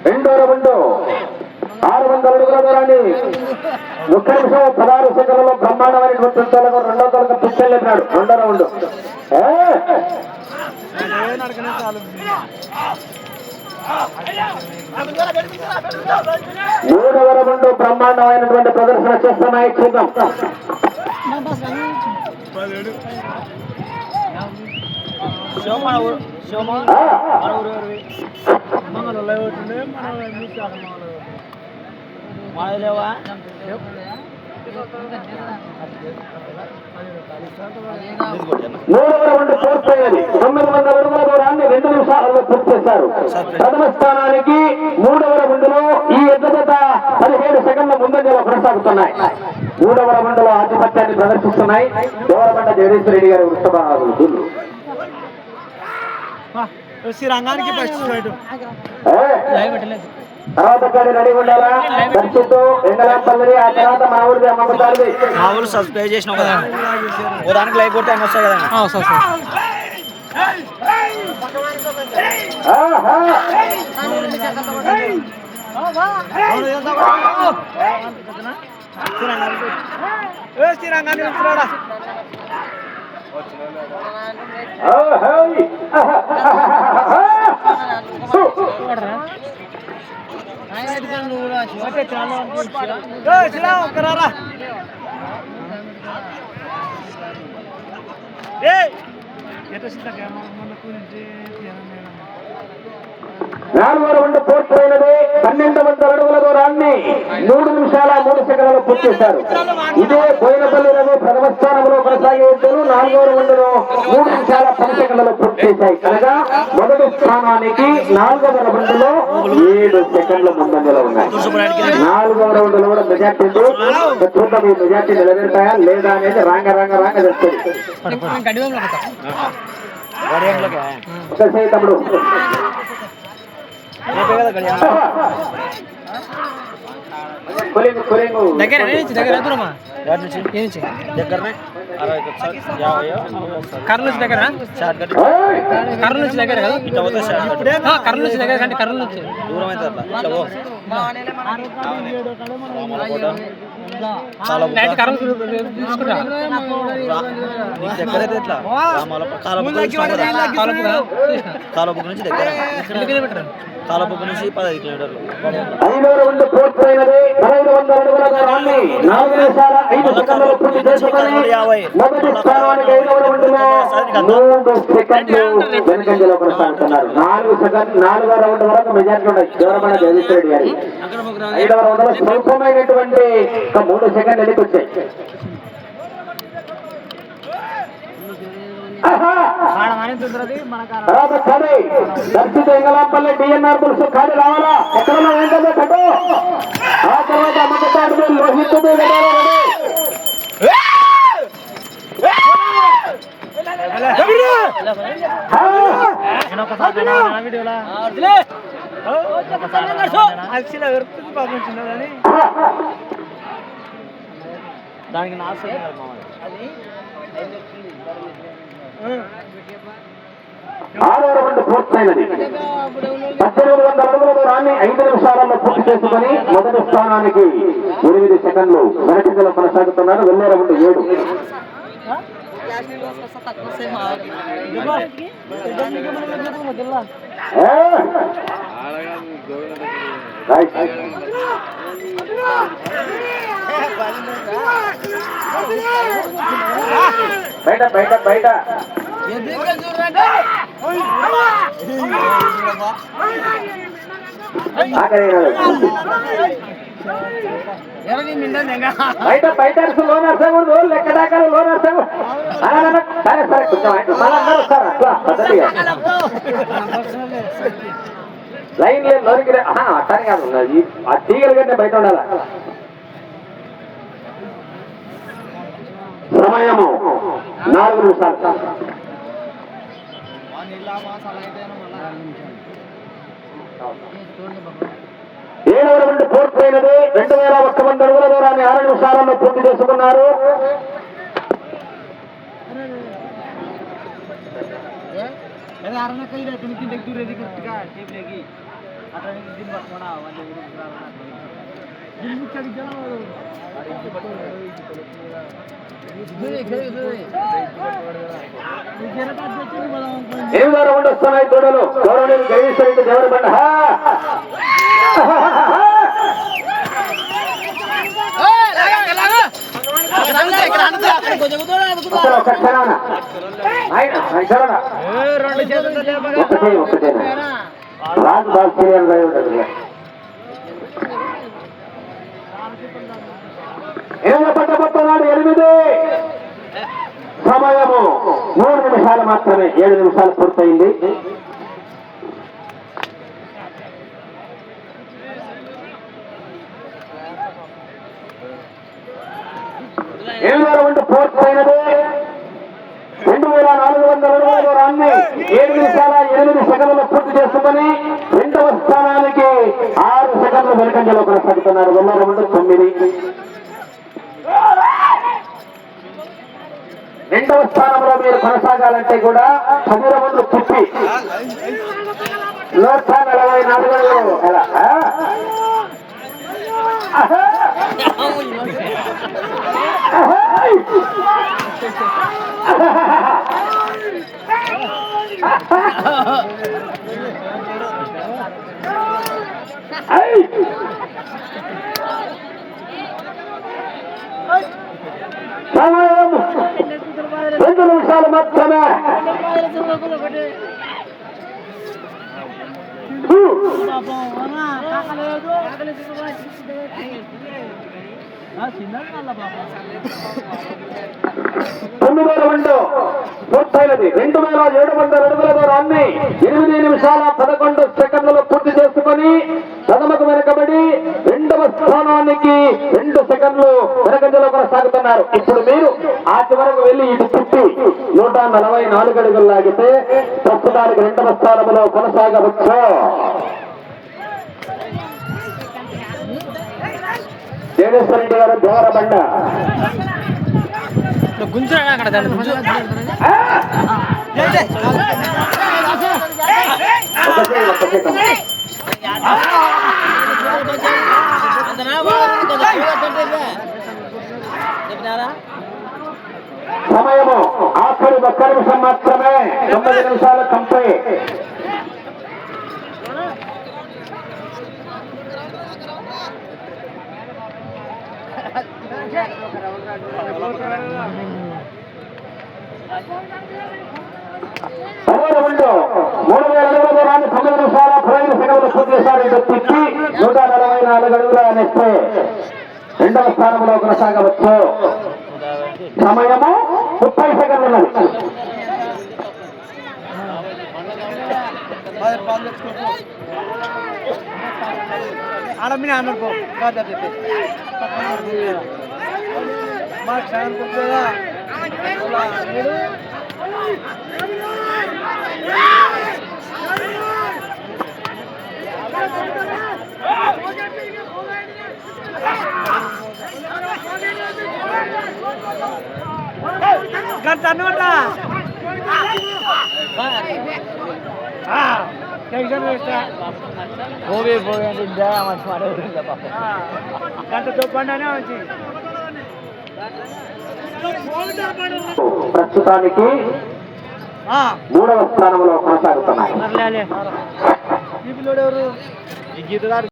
రెండో రౌండ్ 600 అడుగుల దూరాన్ని 1 నిమిషం 16 సెకండ్లలో బ్రహ్మాండమైనటువంటి తొలగ రెండో తొలగ పిచ్చలు లేపినాడు. రెండో రౌండ్ మూడవ రౌండ్ బ్రహ్మాండమైనటువంటి ప్రదర్శన చేస్తున్నాయి. చూద్దాం. మూడవ రౌండ్ పూర్తయ్యేది. 900 అడుగుల దూరాన్ని 2 నిమిషాలలో పూర్తి చేశారు. ప్రథమ స్థానానికి మూడవ రౌండ్ లో ఈ ఎద్దుత 17 సెకండ్ల ముందంజలో కొనసాగుతున్నాయి. మూడవ రౌండ్ లో ఆధిపత్యాన్ని ప్రదర్శిస్తున్నాయి. దేవరబండ జగదీశ్వర రెడ్డి గారి వృత్తభాగాలు. రంగానికి తర్వాత గారి రెడీ ఉండాలా. దర్శితో ఎంగళంపల్లి, ఆ తర్వాత మా ఊరిది అమ్మకాలి. మా ఊరు సబ్స్క్రైబ్ చేసినావు కదా, దానికి లైక్ కొడితే అన్నీ వస్తాయి కదా. శ్రీరంగాన్ని ఉంచురాడా. నాలుగో రౌండ్ పూర్తయినది. 1200 అడుగుల దూరాన్ని 3 నిమిషాల 3 సెకండ్లలో పూర్తి చేశారు. ఇదే బోయినపల్లి రవి ప్రథమ స్థానంలో కొనసాగే ఇద్దరు 4వ రౌండ్ లో 3 నిమిషాల 10 సెకండ్లలో పూర్తి చేశాయి. కనుక మొదటి స్థానానికి 4వ రౌండ్ లో 7 సెకండ్ల ముందంజలో ఉన్నాయి. 4వ రౌండ్ లో కూడా మెజార్టీ చూద్దాం. ఈ మెజార్టీ నిలబెడతాయా లేదా అనేది రాంగ తెలుస్తుంది. తమ్ముడు కర్నూలు దగ్గర కర్నూలు దగ్గర కర్నూలు దగ్గర కంటే కర్నూలు దూరం అయితే దగ్గరైతే ఎట్లా కాలబుక్ నుంచి దగ్గర కిలోమీటర్ కాలబుక్ నుంచి 15 కిలోమీటర్లు. 5వ రౌండ్ పూర్తయినది. 1500 అడుగుల దూరాన్ని 4 నిమిషాల 5 సెకండ్లలో పూర్తి చేసుకొని మొదటి స్థానానికి 5వ రౌండ్ లో 3 సెకండ్లు వెనుకంజలో కొనసాగుతున్నారు. 4వ రౌండ్ వరకు మెజార్టీ ఉన్నాయి. దేవరబండ జగదీశ్వర రెడ్డి గారి 5వ రౌండ్ లో స్వల్పమైనటువంటి 3 సెకండ్లు ఎన్నికొచ్చాయి. దర్శిత ఎంగళంపల్లి డిఎన్ఆర్ పులుసు ఖాళీ రావాలా. ఎక్కడ ఏంటో కట్టు. ఆ తర్వాత అమ్మకట్టాడు లోహిత్ దానికి నా 6వ రౌండ్ పూర్తయినది. 1800 అడుగుల దూరాన్ని 5 నిమిషాలలో పూర్తి చేసుకుని మొదటి స్థానానికి 8 సెకండ్లు వెనకంజలో కొనసాగుతున్నారు. 2వ రౌండ్ 7. బయట బయట బయట బయట బయట లోన్ వస్తాకూడదు. లెక్క దాకాలు లోన్ వస్తాకూడదు. సరే సరే కొంచెం మళ్ళీ వస్తారు అట్లా పద్ధతిగా లైన్ లేదు. లోనికి అట్టానే కాదు. ఆ తీగలు కంటే బయట ఉండాల. సమయము 4 నిమిషాలు. 7వ రౌండ్ పూర్తయినది. 2100 అడుగుల దూరాన్ని 6 నిమిషాలలో పూర్తి చేసుకున్నారు. ఏం ద్వారా ఉండొస్తున్నాయి దూడలు గౌరవనీయులు గణేశ్వరి దేవర బండ రాజు బాగా సీరియల్ గా ఉంటుంది. ఏళ్ళ పట్టబోతున్నాడు 8 సమయము 3 నిమిషాలు మాత్రమే. 7 నిమిషాలు పూర్తయింది. ఏళ్ళ వంటి పూర్తయినది 2400 అడుగుల దూరాన్ని 7 నిమిషాల 8 సెకండ్లు పూర్తి చేసుకుని 2వ స్థానానికి 6 సెకండ్లు వెనుకంజలో కొనసాగుతున్నారు. 9. 2వ స్థానంలో మీరు కొనసాగాలంటే కూడా 10 రౌండ్లు తిప్పి 144 అడుగులు ఎలా సమయం 2 నిమిషాలు మాత్రమే. తొమ్మిదో రౌండ్ పూర్తయినది. 2700 అడుగుల దూరాన్ని 8 నిమిషాల 11 సెకండ్లలో పూర్తి చేసుకుని ప్రథమకు వెనకబడి 2వ స్థానానికి 2 సెకండ్లు వెనకంజలో కొనసాగుతున్నారు. ఇప్పుడు మీరు ఆ చివరకు వెళ్లి ఇటు చుట్టి 144 అడుగులు లాగితే ప్రస్తుతానికి 2వ స్థానంలో కొనసాగవచ్చు. జగదీశ్వరరెడ్డి గారు దేవర బండ గుంజురా అక్కడ సమయము ఆఖరి 1 నిమిషం మాత్రమే. 9 నిమిషాల కంప్లీట్. పదవ రౌండ్ 3000 అడుగుల దూరాన్ని 9 నిమిషాల 15 సెకండ్లు పూర్తి చేశారు. ఇటు తిప్పి 144 అడుగులు అనేస్తే 2వ స్థానంలో కొనసాగవచ్చు. సమయము 30 సెకండ్లు ఉన్నది. ప్రస్తుతానికి 3వ స్థానంలో కొనసాగుతున్నాయి.